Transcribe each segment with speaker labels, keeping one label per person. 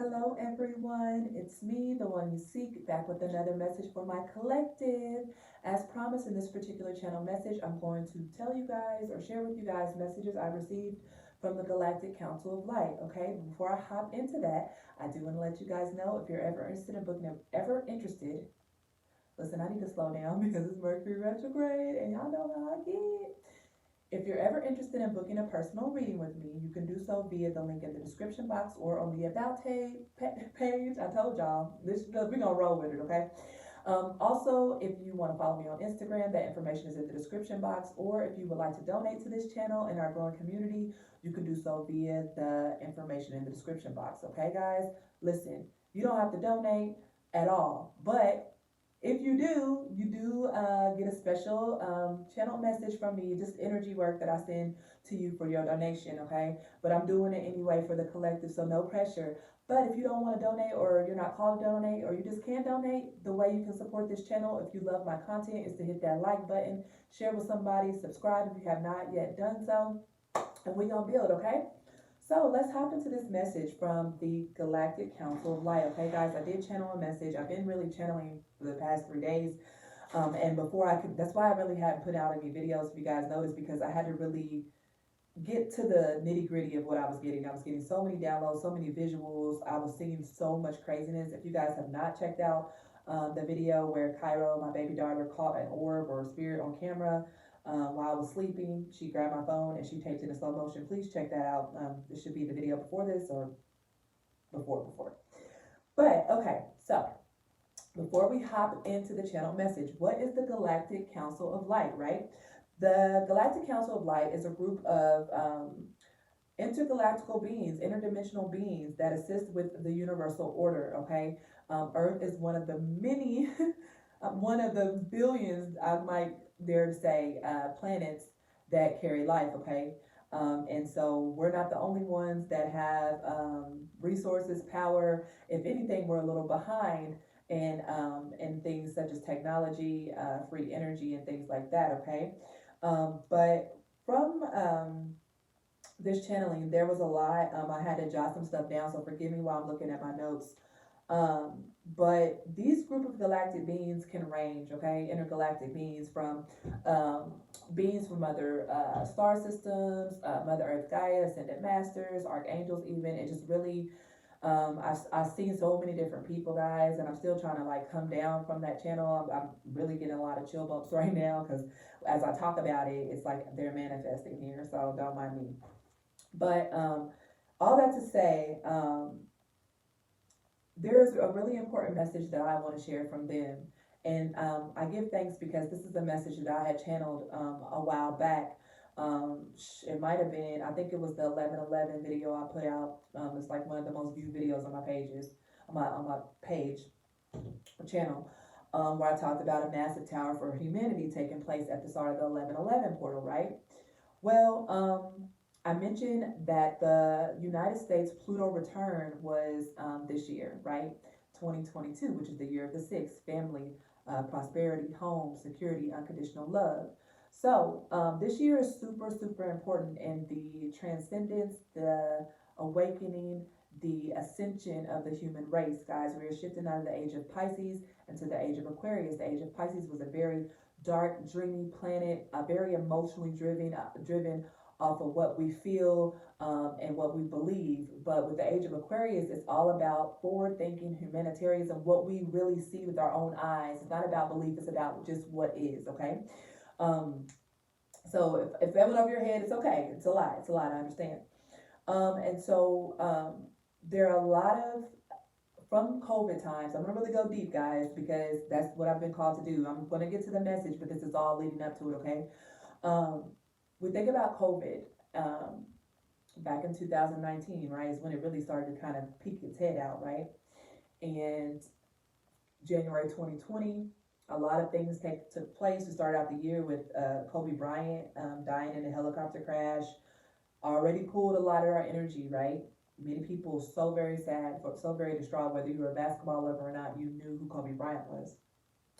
Speaker 1: Hello, everyone. It's me, the one you seek, back with another message for my collective. As promised in this particular channel message, I'm going to tell you guys or share with you guys messages I received from the Galactic Council of Light. Okay, before I hop into that, I do want to let you guys know if you're ever interested in booking, listen, I need to slow down because it's Mercury retrograde and y'all know how I get. If you're ever interested in booking a personal reading with me, you can do so via the link in the description box or on the About page. I told y'all, we're going to roll with it, okay? Also, if you want to follow me on Instagram, that information is in the description box. Or if you would like to donate to this channel and our growing community, you can do so via the information in the description box, okay, guys? Listen, you don't have to donate at all, but if you do, get a special channel message from me, just energy work that I send to you for your donation, okay? But I'm doing it anyway for the collective, so no pressure. But if you don't want to donate or you're not called to donate or you just can't donate, the way you can support this channel if you love my content is to hit that like button, share with somebody, subscribe if you have not yet done so, and we're going to build, okay? So let's hop into this message from the Galactic Council of Light. Okay, guys, I did channel a message. I've been really channeling for the past 3 days. And before I could, that's why I really hadn't put out any videos, if you guys noticed, because I had to really get to the nitty gritty of what I was getting. I was getting so many downloads, so many visuals. I was seeing so much craziness. If you guys have not checked out the video where Cairo, my baby daughter, caught an orb or a spirit on camera, while I was sleeping, she grabbed my phone and she taped it in slow motion. Please check that out. This should be the video before this or before. But okay, so before we hop into the channel message, what is the Galactic Council of Light, right? The Galactic Council of Light is a group of intergalactical beings, interdimensional beings that assist with the universal order, okay? Earth is one of the many, one of the billions, I might dare to say, planets that carry life, okay? And so we're not the only ones that have resources, power. If anything, we're a little behind in things such as technology, free energy, and things like that, okay? But from this channeling, there was a lot. I had to jot some stuff down, so forgive me while I'm looking at my notes. But these group of galactic beings can range, okay? Intergalactic beings from beings from other star systems, Mother Earth, Gaia, Ascended Masters, Archangels, even. It just really, I've seen so many different people, guys, and I'm still trying to like come down from that channel. I'm really getting a lot of chill bumps right now because as I talk about it, it's like they're manifesting here, so don't mind me. But all that to say, there's a really important message that I want to share from them. And I give thanks because this is a message that I had channeled a while back. It might have been, I think it was the 11/11 video I put out. It's like one of the most viewed videos on my pages, on my page channel, where I talked about a massive tower for humanity taking place at the start of the 11/11 portal, right? Well, I mentioned that the United States Pluto Return was this year, right? 2022, which is the year of the six, family, prosperity, home, security, unconditional love. So this year is super, super important in the transcendence, the awakening, the ascension of the human race, guys. We are shifting out of the age of Pisces into the age of Aquarius. The age of Pisces was a very dark, dreamy planet, very emotionally driven off of what we feel and what we believe. But with the age of Aquarius, it's all about forward thinking, humanitarianism, what we really see with our own eyes. It's not about belief, it's about just what is, okay? So if that went over your head, it's okay. It's a lot, I understand. And so there are a lot of, from COVID times, I'm gonna really go deep, guys, because that's what I've been called to do. I'm gonna get to the message, but this is all leading up to it, okay? We think about COVID back in 2019, right, is when it really started to kind of peek its head out, right? And January 2020, a lot of things took place. We started out the year with Kobe Bryant dying in a helicopter crash. Already pulled a lot of our energy, right? Many people so very sad, so very distraught, whether you were a basketball lover or not, you knew who Kobe Bryant was.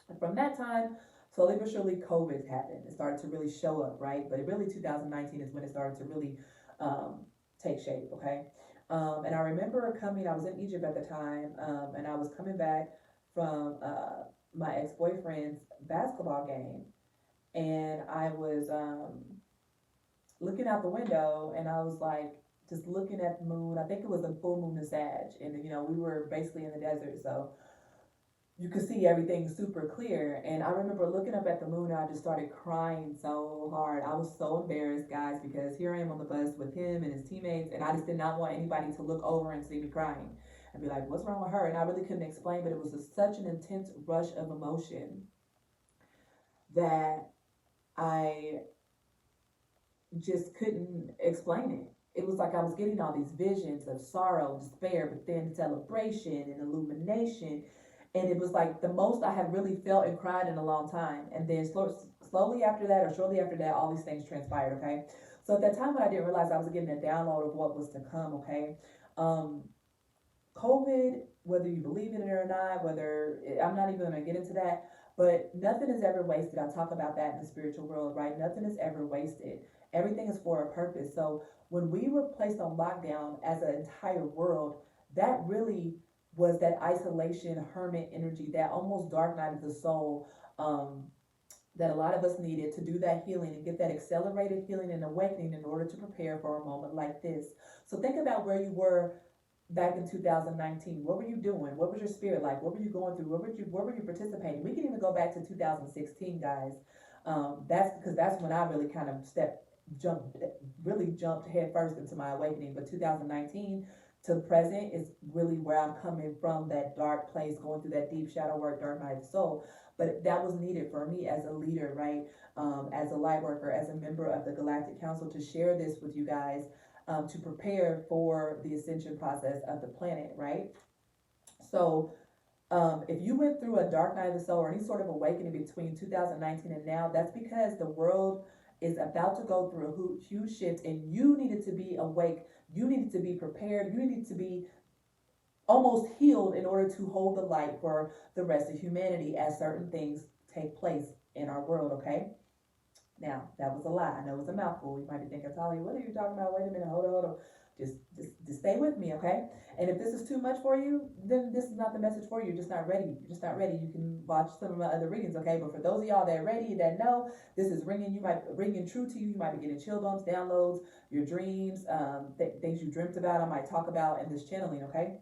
Speaker 1: And from that time, slowly but surely, COVID happened. It started to really show up, right? But really 2019 is when it started to really take shape, okay? And I remember I was in Egypt at the time, and I was coming back from my ex-boyfriend's basketball game, and I was looking out the window, and I was like, just looking at the moon. I think it was a full moon in Sag, and we were basically in the desert, so you could see everything super clear. And I remember looking up at the moon and I just started crying so hard. I was so embarrassed, guys, because here I am on the bus with him and his teammates, and I just did not want anybody to look over and see me crying and be like, what's wrong with her? And I really couldn't explain, but it was such an intense rush of emotion that I just couldn't explain it. It was like I was getting all these visions of sorrow, despair, but then celebration and illumination. And it was like the most I had really felt and cried in a long time. And then slowly after that, or shortly after that, all these things transpired, okay? So at that time, when I didn't realize, I was getting a download of what was to come, okay? COVID, whether you believe in it or not, I'm not even going to get into that, but nothing is ever wasted. I talk about that in the spiritual world, right? Nothing is ever wasted. Everything is for a purpose. So when we were placed on lockdown as an entire world, that really was that isolation, hermit energy, that almost dark night of the soul, that a lot of us needed to do that healing and get that accelerated healing and awakening in order to prepare for a moment like this. So think about where you were back in 2019. What were you doing? What was your spirit like? What were you going through? Where were you participating? We can even go back to 2016, guys. That's when I really kind of jumped head first into my awakening. But 2019 to present is really where I'm coming from, that dark place, going through that deep shadow work, dark night of soul. But that was needed for me as a leader, right? As a light worker, as a member of the Galactic Council, to share this with you guys, to prepare for the ascension process of the planet, right? So if you went through a dark night of the soul or any sort of awakening between 2019 and now, that's because the world is about to go through a huge shift, and you needed to be awake. You needed to be prepared. You needed to be almost healed in order to hold the light for the rest of humanity as certain things take place in our world, okay? Now, that was a lie. I know it's a mouthful. You might be thinking, Talia, what are you talking about? Wait a minute, hold on. Just stay with me, okay? And if this is too much for you, then this is not the message for you. You're just not ready. You're just not ready. You can watch some of my other readings, okay? But for those of y'all that are ready, that know this is ringing true to you. You might be getting chill bumps, downloads, your dreams, things you dreamt about. I might talk about in this channeling, okay?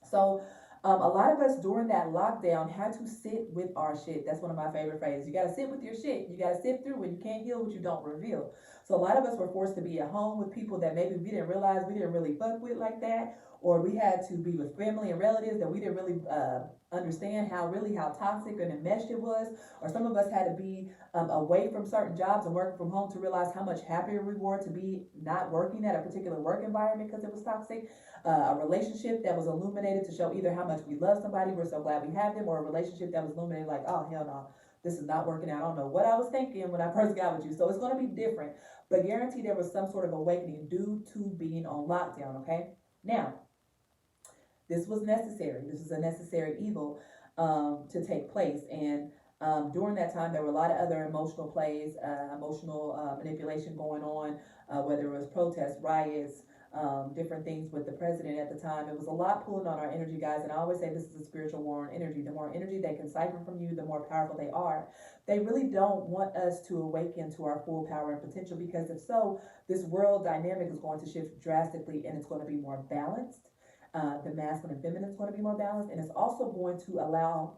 Speaker 1: So a lot of us during that lockdown had to sit with our shit. That's one of my favorite phrases. You got to sit with your shit. You got to sit through it. You can't heal what you don't reveal. So a lot of us were forced to be at home with people that maybe we didn't realize we didn't really fuck with like that, or we had to be with family and relatives that we didn't really understand how toxic and enmeshed it was. Or some of us had to be away from certain jobs and working from home to realize how much happier we were to be not working at a particular work environment because it was toxic. A relationship that was illuminated to show either how much we love somebody, we're so glad we have them, or a relationship that was illuminated like, oh, hell no, this is not working out. I don't know what I was thinking when I first got with you. So it's going to be different, but guarantee there was some sort of awakening due to being on lockdown, okay? Now, this was necessary. This is a necessary evil to take place. And during that time, there were a lot of other emotional plays, emotional manipulation going on, whether it was protests, riots, different things with the president at the time. It was a lot pulling on our energy, guys. And I always say this is a spiritual war on energy. The more energy they can siphon from you, the more powerful they are. They really don't want us to awaken to our full power and potential, because if so, this world dynamic is going to shift drastically, and it's going to be more balanced. The masculine and feminine is going to be more balanced, and it's also going to allow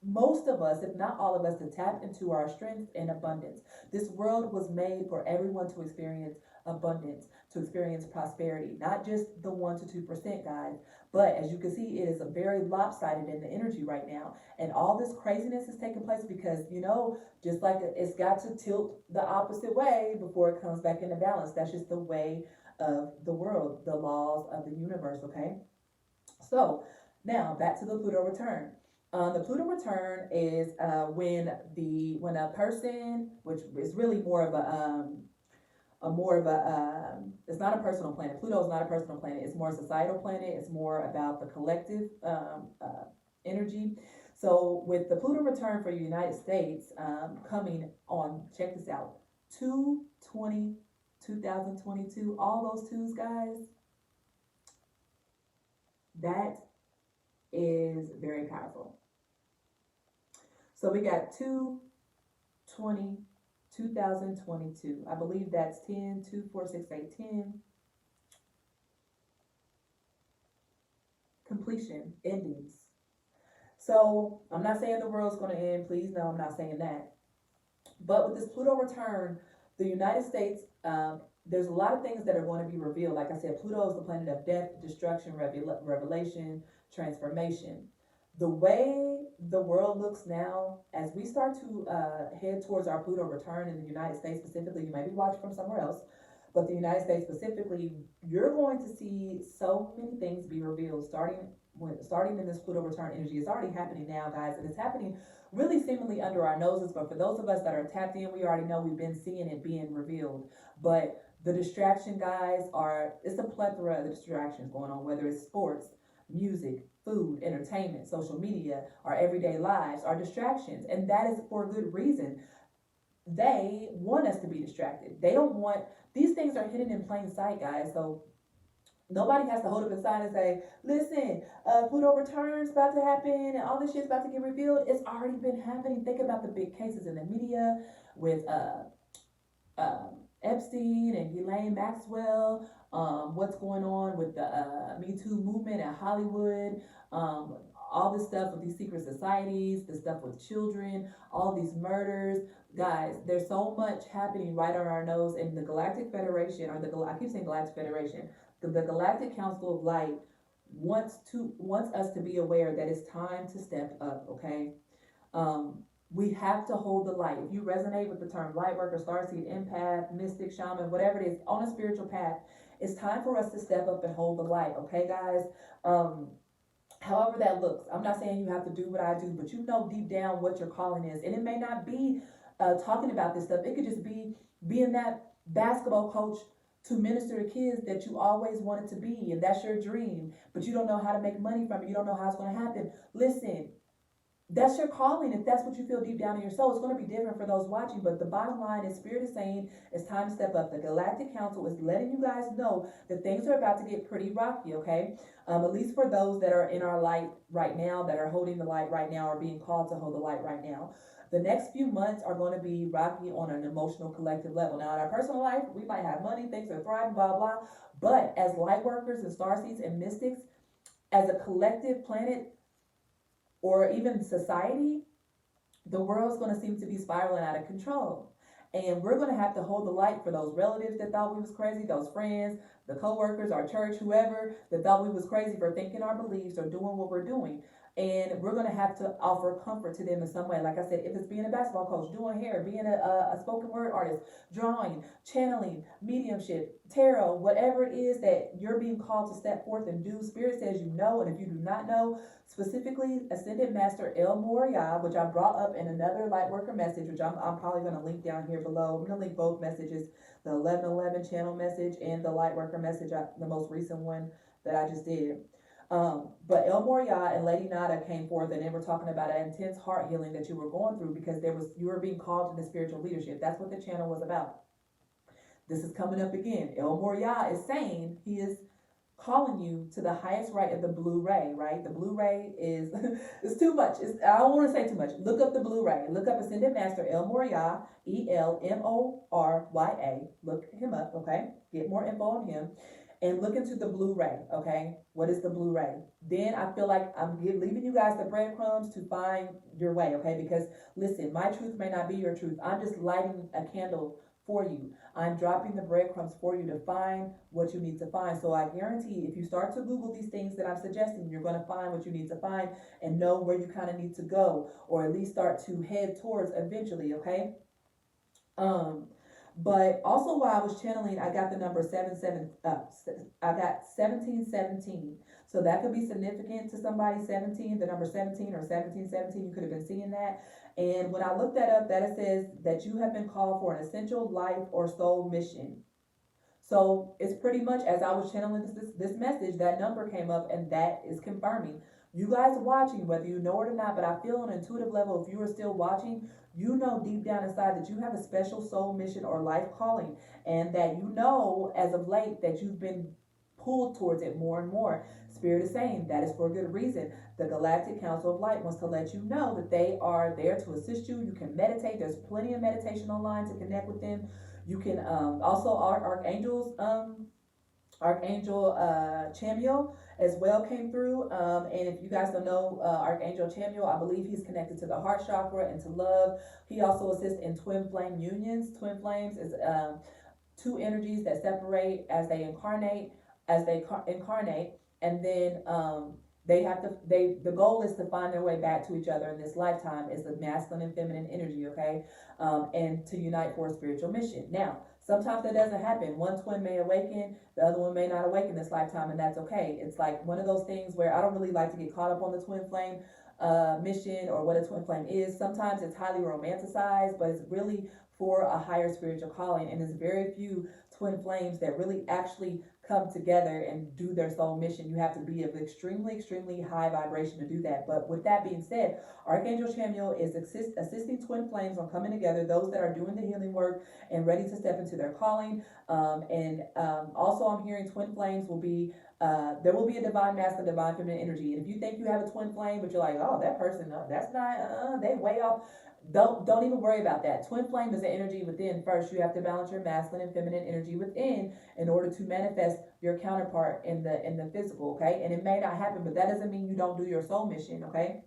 Speaker 1: most of us, if not all of us, to tap into our strength and abundance. This world was made for everyone to experience abundance, to experience prosperity, not just the 1 to 2%, guys. But as you can see, it is a very lopsided in the energy right now, and all this craziness is taking place because, just like it's got to tilt the opposite way before it comes back into balance. That's just the way of the world, the laws of the universe, okay? So now back to the Pluto return. The Pluto return is when a person, which is really more of it's not a personal planet. Pluto is not a personal planet. It's more a societal planet. It's more about the collective energy. So with the Pluto return for the United States coming on, check this out, 2/20/2022, all those twos, guys, That is very powerful. So we got 220, 2022. I believe that's 10, 2, 4, 6, 8, 10. Completion, endings. So I'm not saying the world's going to end. Please, no, I'm not saying that. But with this Pluto return, the United States, there's a lot of things that are going to be revealed. Like I said, Pluto is the planet of death, destruction, revelation, transformation. The way the world looks now, as we start to head towards our Pluto return in the United States specifically, you may be watching from somewhere else, but the United States specifically, you're going to see so many things be revealed starting in this Pluto return energy. It's already happening now, guys, and it's happening really seemingly under our noses. But for those of us that are tapped in, we already know we've been seeing it being revealed. But the distraction, guys, it's a plethora of distractions going on, whether it's sports, music, food, entertainment, social media, our everyday lives, our distractions, and that is for a good reason. They want us to be distracted. They don't want, these things are hidden in plain sight, guys. So nobody has to hold up a sign and say, listen, Pluto return's about to happen and all this shit's about to get revealed. It's already been happening. Think about the big cases in the media with Epstein and Ghislaine Maxwell, what's going on with the Me Too movement at Hollywood, all this stuff with these secret societies, the stuff with children, all these murders. Guys, there's so much happening right on our nose, and the Galactic Federation, I keep saying Galactic Federation, the Galactic Council of Light wants us to be aware that it's time to step up, okay? We have to hold the light. If you resonate with the term light worker, starseed, empath, mystic, shaman, whatever it is, on a spiritual path, it's time for us to step up and hold the light, okay, guys? However that looks. I'm not saying you have to do what I do, but you know deep down what your calling is. And it may not be talking about this stuff. It could just be being that basketball coach to minister to kids that you always wanted to be, and that's your dream, but you don't know how to make money from it. You don't know how it's going to happen. Listen, that's your calling. If that's what you feel deep down in your soul, it's going to be different for those watching. But the bottom line is, Spirit is saying it's time to step up. The Galactic Council is letting you guys know that things are about to get pretty rocky, okay? At least for those that are in our light right now, that are holding the light right now, or being called to hold the light right now. The next few months are going to be rocky on an emotional collective level. Now, in our personal life, we might have money, things are thriving, blah, blah. But as light workers and starseeds and mystics, as a collective planet, or even society, the world's going to seem to be spiraling out of control. And we're going to have to hold the light for those relatives that thought we was crazy, those friends, the co-workers, our church, whoever that thought we was crazy for thinking our beliefs or doing what we're doing. And we're going to have to offer comfort to them in some way. Like I said, if it's being a basketball coach, doing hair, being a spoken word artist, drawing, channeling, mediumship, tarot, whatever it is that you're being called to step forth and do, Spirit says you know. And if you do not know, specifically Ascended Master El Moria, which I brought up in another Lightworker message, which I'm probably going to link down here below. I'm going to link both messages, the 1111 channel message and the Lightworker message, the most recent one that I just did. But El Moria and Lady Nada came forth, and they were talking about an intense heart healing that you were going through because you were being called into spiritual leadership. That's what the channel was about. This is coming up again. El Moria is saying he is calling you to the highest right of the blue ray, right? The blue ray is, it's too much. I don't want to say too much. Look up the blue ray. Look up Ascended Master El Moria, ELMORYA. Look him up, okay? Get more info on him. And look into the blue ray, okay? What is the blue ray? Then I feel like I'm leaving you guys the breadcrumbs to find your way, okay? Because listen, my truth may not be your truth. I'm just lighting a candle for you. I'm dropping the breadcrumbs for you to find what you need to find. So I guarantee if you start to Google these things that I'm suggesting, you're going to find what you need to find and know where you kind of need to go, or at least start to head towards eventually, okay? But also while I was channeling, I got the number 1717. So that could be significant to somebody, 17, the number 17 or 1717, you could have been seeing that. And when I looked that up, that it says that you have been called for an essential life or soul mission. So it's pretty much, as I was channeling this message, that number came up, and that is confirming. You guys are watching, whether you know it or not, but I feel on an intuitive level, if you are still watching, you know deep down inside that you have a special soul mission or life calling, and that you know as of late that you've been pulled towards it more and more. Spirit is saying that is for a good reason. The Galactic Council of Light wants to let you know that they are there to assist you. You can meditate. There's plenty of meditation online to connect with them. You can also our archangels Archangel Samuel as well came through. And if you guys don't know Archangel Samuel, I believe he's connected to the heart chakra and to love. He also assists in twin flame unions. Twin flames is two energies that separate as they incarnate, and then the goal is to find their way back to each other in this lifetime. Is the masculine and feminine energy, okay? And to unite for a spiritual mission. Now, sometimes that doesn't happen. One twin may awaken, the other one may not awaken this lifetime, and that's okay. It's like one of those things where I don't really like to get caught up on the twin flame mission or what a twin flame is. Sometimes it's highly romanticized, but it's really for a higher spiritual calling, and there's very few twin flames that really actually come together and do their soul mission. You have to be of extremely high vibration to do that. But with that being said, Archangel Samuel is assisting twin flames on coming together, those that are doing the healing work and ready to step into their calling. Also I'm hearing twin flames will be there will be a divine masculine, divine feminine energy. And if you think you have a twin flame, but you're like, oh, that person, no, that's not, they way off. Don't even worry about that. Twin flame is the energy within. First, you have to balance your masculine and feminine energy within in order to manifest your counterpart in the physical, okay? And it may not happen, but that doesn't mean you don't do your soul mission, okay?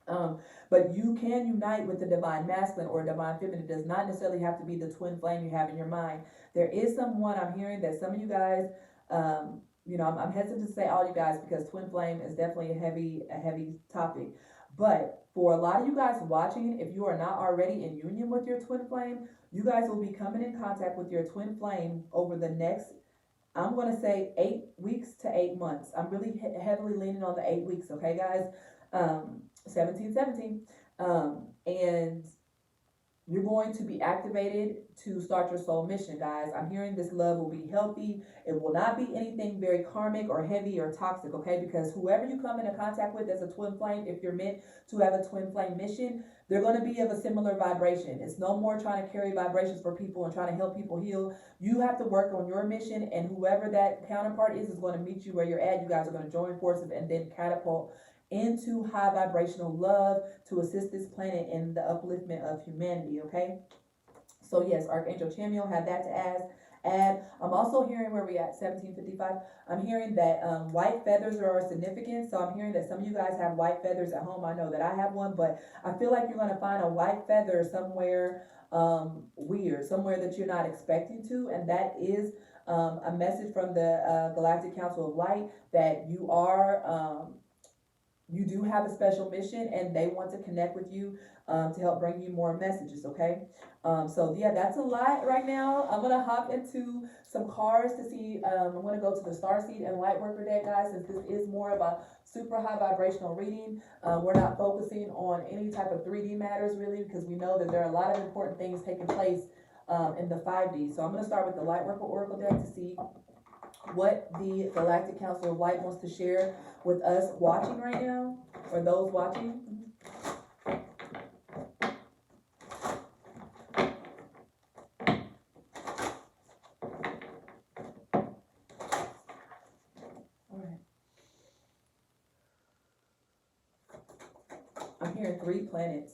Speaker 1: But you can unite with the divine masculine or divine feminine. It does not necessarily have to be the twin flame you have in your mind. There is someone I'm hearing that some of you guys, I'm hesitant to say all you guys because twin flame is definitely a heavy topic. But for a lot of you guys watching, if you are not already in union with your twin flame, you guys will be coming in contact with your twin flame over the next, I'm going to say 8 weeks to 8 months. I'm really heavily leaning on the 8 weeks, okay, guys? 17. And you're going to be activated to start your soul mission, guys. I'm hearing this love will be healthy. It will not be anything very karmic or heavy or toxic, okay? Because whoever you come into contact with as a twin flame, if you're meant to have a twin flame mission, they're going to be of a similar vibration. It's no more trying to carry vibrations for people and trying to help people heal. You have to work on your mission, and whoever that counterpart is going to meet you where you're at. You guys are going to join forces and then catapult into high vibrational love to assist this planet in the upliftment of humanity, okay? So yes, Archangel Samuel had that to add. I'm also hearing where we at 1755. I'm hearing that white feathers are significant. So I'm hearing that some of you guys have white feathers at home. I know that I have one, but I feel like you're going to find a white feather somewhere weird, somewhere that you're not expecting to, and that is a message from the Galactic Council of Light that you are you do have a special mission and they want to connect with you to help bring you more messages, okay? So yeah, that's a lot right now. I'm gonna hop into some cards to see, I'm gonna go to the Starseed and Lightworker deck, guys, since this is more of a super high vibrational reading. We're not focusing on any type of 3D matters really, because we know that there are a lot of important things taking place in the 5D. So I'm gonna start with the Lightworker Oracle deck to see what the Galactic Council of Light wants to share with us watching right now, or those watching. All right. I'm hearing 3 planets.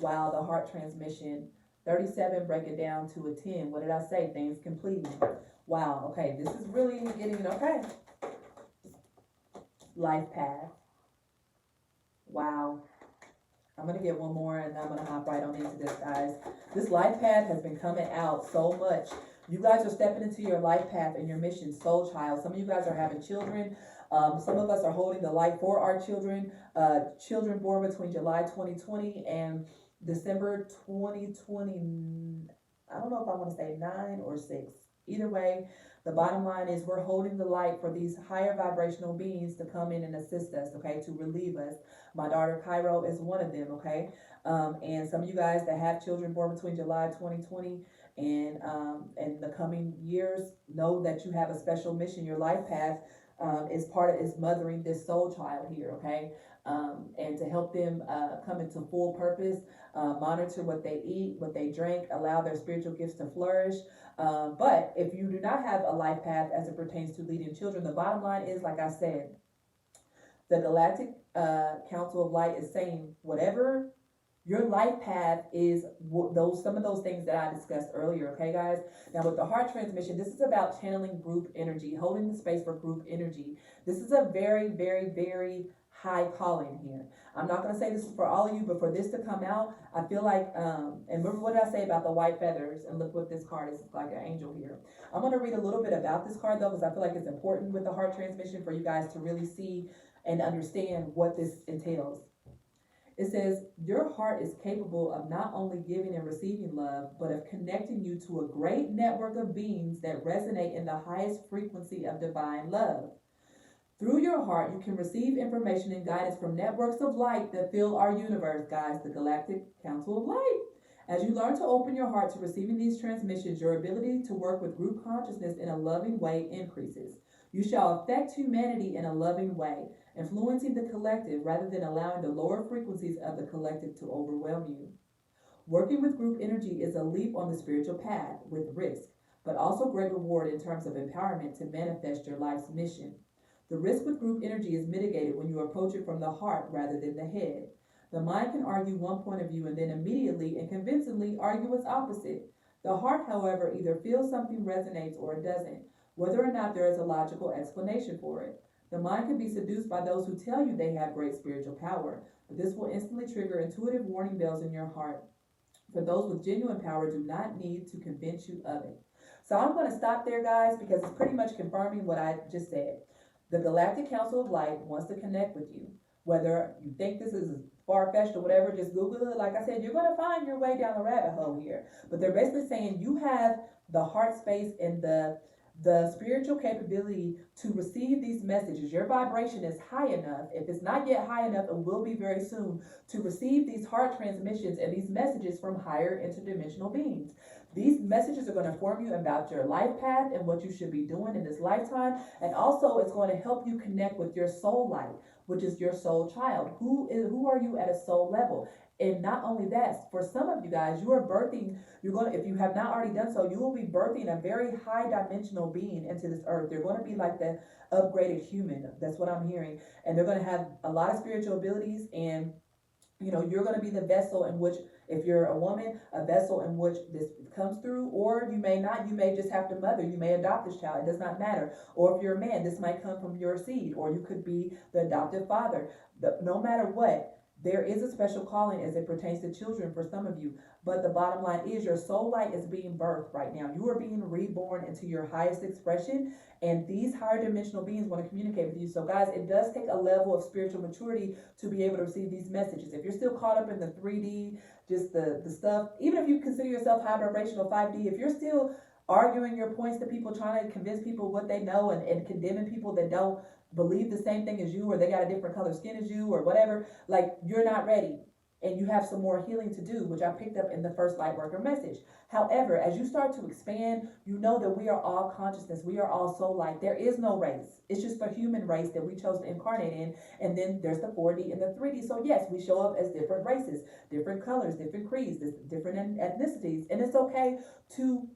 Speaker 1: Wow, the heart transmission. 37, break it down to a 10. What did I say? Things completing. Wow, okay, this is really getting, okay. Life path. Wow. I'm going to get one more and I'm going to hop right on into this, guys. This life path has been coming out so much. You guys are stepping into your life path and your mission, soul child. Some of you guys are having children. Some of us are holding the light for our children. Children born between July 2020 and December 2020. I don't know if I want to say 9 or 6. Either way, the bottom line is we're holding the light for these higher vibrational beings to come in and assist us, okay, to relieve us. My daughter Cairo is one of them, okay? And some of you guys that have children born between July 2020 and the coming years know that you have a special mission, your life path. is mothering this soul child here, okay? And to help them come into full purpose, monitor what they eat, what they drink, allow their spiritual gifts to flourish. But if you do not have a life path as it pertains to leading children, the bottom line is, like I said, the Galactic Council of Light is saying whatever your life path is, some of those things that I discussed earlier. Okay, guys. Now with the heart transmission, this is about channeling group energy, holding the space for group energy. This is a very, very, very high calling here. I'm not going to say this is for all of you, but for this to come out, I feel like, and remember what did I say about the white feathers? And look what this card is, like an angel here. I'm going to read a little bit about this card though, because I feel like it's important with the heart transmission for you guys to really see and understand what this entails. It says, your heart is capable of not only giving and receiving love, but of connecting you to a great network of beings that resonate in the highest frequency of divine love. Through your heart, you can receive information and guidance from networks of light that fill our universe, guys, the Galactic Council of Light. As you learn to open your heart to receiving these transmissions, your ability to work with group consciousness in a loving way increases. You shall affect humanity in a loving way, influencing the collective rather than allowing the lower frequencies of the collective to overwhelm you. Working with group energy is a leap on the spiritual path with risk, but also great reward in terms of empowerment to manifest your life's mission. The risk with group energy is mitigated when you approach it from the heart rather than the head. The mind can argue one point of view and then immediately and convincingly argue its opposite. The heart, however, either feels something resonates or it doesn't, whether or not there is a logical explanation for it. The mind can be seduced by those who tell you they have great spiritual power, but this will instantly trigger intuitive warning bells in your heart. For those with genuine power do not need to convince you of it. So I'm going to stop there, guys, because it's pretty much confirming what I just said. The Galactic Council of Light wants to connect with you. Whether you think this is far-fetched or whatever, just Google it. Like I said, you're going to find your way down the rabbit hole here. But they're basically saying you have the heart space and the spiritual capability to receive these messages. Your vibration is high enough, if it's not yet high enough, and will be very soon, to receive these heart transmissions and these messages from higher interdimensional beings. These messages are going to inform you about your life path and what you should be doing in this lifetime. And also it's going to help you connect with your soul light, which is your soul child. Who are you at a soul level? And not only that, for some of you guys, you are birthing, if you have not already done so, you will be birthing a very high dimensional being into this earth. They're going to be like the upgraded human. That's what I'm hearing. And they're going to have a lot of spiritual abilities, and you're going to be the vessel in which, if you're a woman, a vessel in which this comes through, or you may not, you may just have to mother, you may adopt this child, it does not matter. Or if you're a man, this might come from your seed, or you could be the adoptive father. No matter what, there is a special calling as it pertains to children for some of you. But the bottom line is your soul light is being birthed right now. You are being reborn into your highest expression, and these higher dimensional beings want to communicate with you. So guys, it does take a level of spiritual maturity to be able to receive these messages. If you're still caught up in the 3D, just the stuff, even if you consider yourself high vibrational 5D, if you're still arguing your points to people, trying to convince people what they know, and condemning people that don't believe the same thing as you, or they got a different color skin as you, or whatever, like, you're not ready. And you have some more healing to do, which I picked up in the first Lightworker message. However, as you start to expand, you know that we are all consciousness. We are all soul light. There is no race. It's just the human race that we chose to incarnate in. And then there's the 4D and the 3D. So yes, we show up as different races, different colors, different creeds, different ethnicities. And it's okay to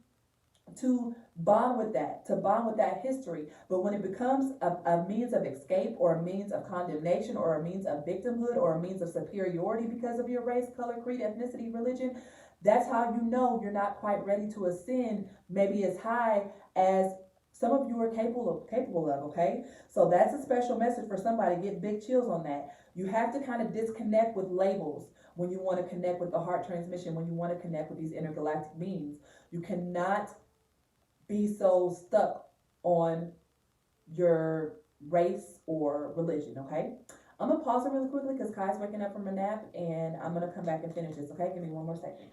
Speaker 1: bond with that history. But when it becomes a means of escape, or a means of condemnation, or a means of victimhood, or a means of superiority because of your race, color, creed, ethnicity, religion, that's how you know you're not quite ready to ascend maybe as high as some of you are capable of, okay? So that's a special message for somebody. Get big chills on that. You have to kind of disconnect with labels when you want to connect with the heart transmission, when you want to connect with these intergalactic beings. You cannot be so stuck on your race or religion, okay? I'm going to pause it really quickly because Kai's waking up from a nap, and I'm going to come back and finish this, okay? Give me one more second.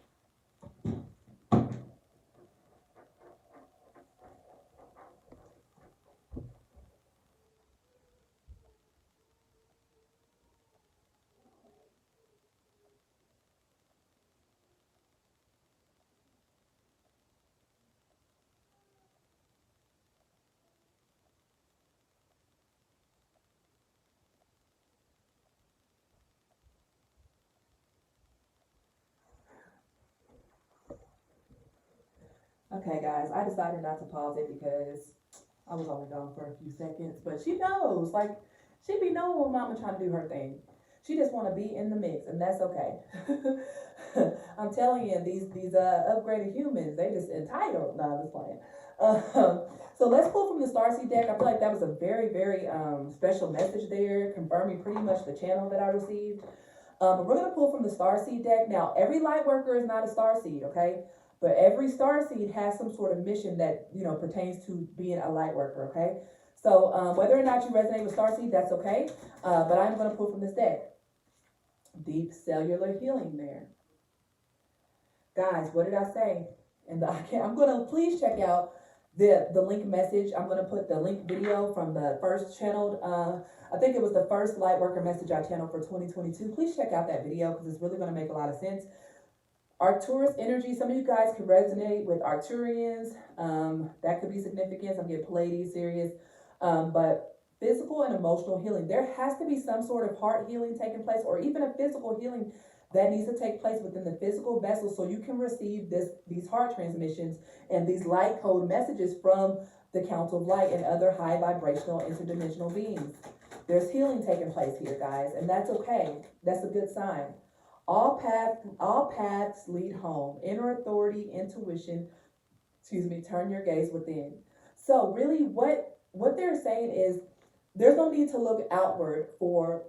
Speaker 1: Okay, guys, I decided not to pause it because I was only gone for a few seconds, but she knows, like, she be knowing when mama trying to do her thing. She just want to be in the mix, and that's okay. I'm telling you, these upgraded humans, they just entitled. No, I'm just playing. So let's pull from the Starseed deck. I feel like that was a very special message there, confirming pretty much the channel that I received. But we're gonna pull from the Starseed deck. Now, every light worker is not a Starseed, okay? But every Starseed has some sort of mission that, you know, pertains to being a light worker, okay? So whether or not you resonate with Starseed, that's okay. But I'm gonna pull from this deck. Deep cellular healing there. Guys, what did I say? And I'm gonna please check out the link message. I'm gonna put the link video from the first channeled, I think it was the first light worker message I channeled for 2022. Please check out that video because it's really gonna make a lot of sense. Arcturus energy, some of you guys can resonate with Arcturians. That could be significant. I'm getting Pleiades, Sirius. But physical and emotional healing, there has to be some sort of heart healing taking place, or even a physical healing that needs to take place within the physical vessel so you can receive these heart transmissions and these light code messages from the Council of Light and other high vibrational interdimensional beings. There's healing taking place here, guys, and that's okay. That's a good sign. All paths lead home. Inner authority, intuition, turn your gaze within. So really what they're saying is there's no need to look outward for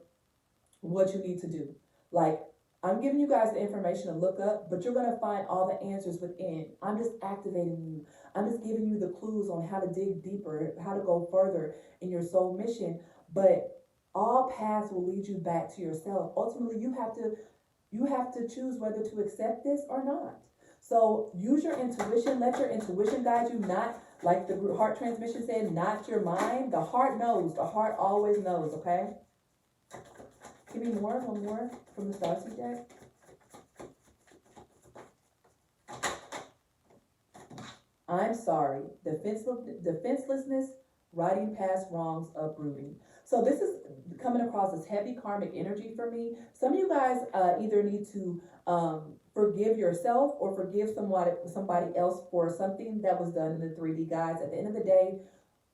Speaker 1: what you need to do. Like, I'm giving you guys the information to look up, but you're gonna find all the answers within. I'm just activating you. I'm just giving you the clues on how to dig deeper, how to go further in your soul mission. But all paths will lead you back to yourself. Ultimately, you have to choose whether to accept this or not. So use your intuition. Let your intuition guide you, not like the heart transmission said, not your mind. The heart knows. The heart always knows, okay? Give me one more from the Starseed deck. I'm sorry. Defenselessness, riding past wrongs, uprooting. So this is coming across as heavy karmic energy for me. Some of you guys either need to forgive yourself or forgive somebody else for something that was done in the 3D, guys. At the end of the day,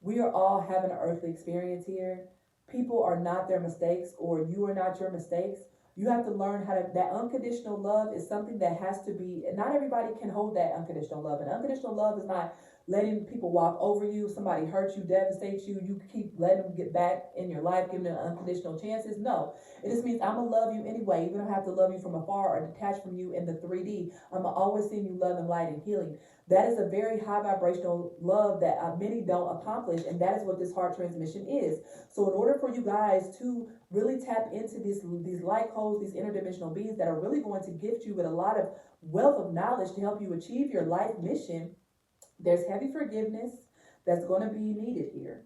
Speaker 1: we are all having an earthly experience here. People are not their mistakes, or you are not your mistakes. You have to learn how to, that unconditional love is something that has to be, and not everybody can hold that unconditional love. And unconditional love is not letting people walk over you, somebody hurt you, devastate you, you keep letting them get back in your life, giving them unconditional chances. No, it just means I'm gonna love you anyway, even if I have to love you from afar or detach from you in the 3D. I'm gonna always send you love and light and healing. That is a very high vibrational love that many don't accomplish, and that is what this heart transmission is. So in order for you guys to really tap into these light codes, these interdimensional beings that are really going to gift you with a lot of wealth of knowledge to help you achieve your life mission, there's heavy forgiveness that's going to be needed here.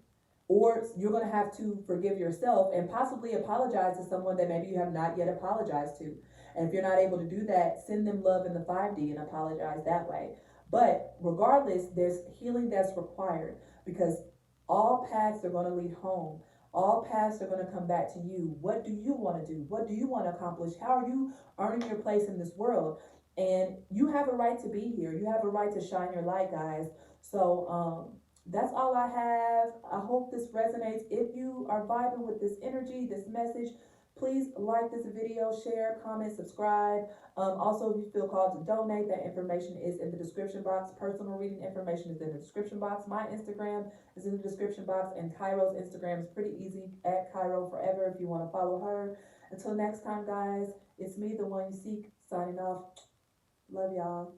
Speaker 1: Or you're going to have to forgive yourself and possibly apologize to someone that maybe you have not yet apologized to. And if you're not able to do that, send them love in the 5D and apologize that way. But regardless, there's healing that's required, because all paths are going to lead home. All paths are going to come back to you. What do you want to do? What do you want to accomplish? How are you earning your place in this world? And you have a right to be here. You have a right to shine your light, guys. So that's all I have. I hope this resonates. If you are vibing with this energy, this message, please like this video, share, comment, subscribe. Also, if you feel called to donate, that information is in the description box. Personal reading information is in the description box. My Instagram is in the description box, and Cairo's Instagram is pretty easy, at Cairo Forever, if you want to follow her. Until next time, guys, it's me, the one you seek, signing off. Love y'all.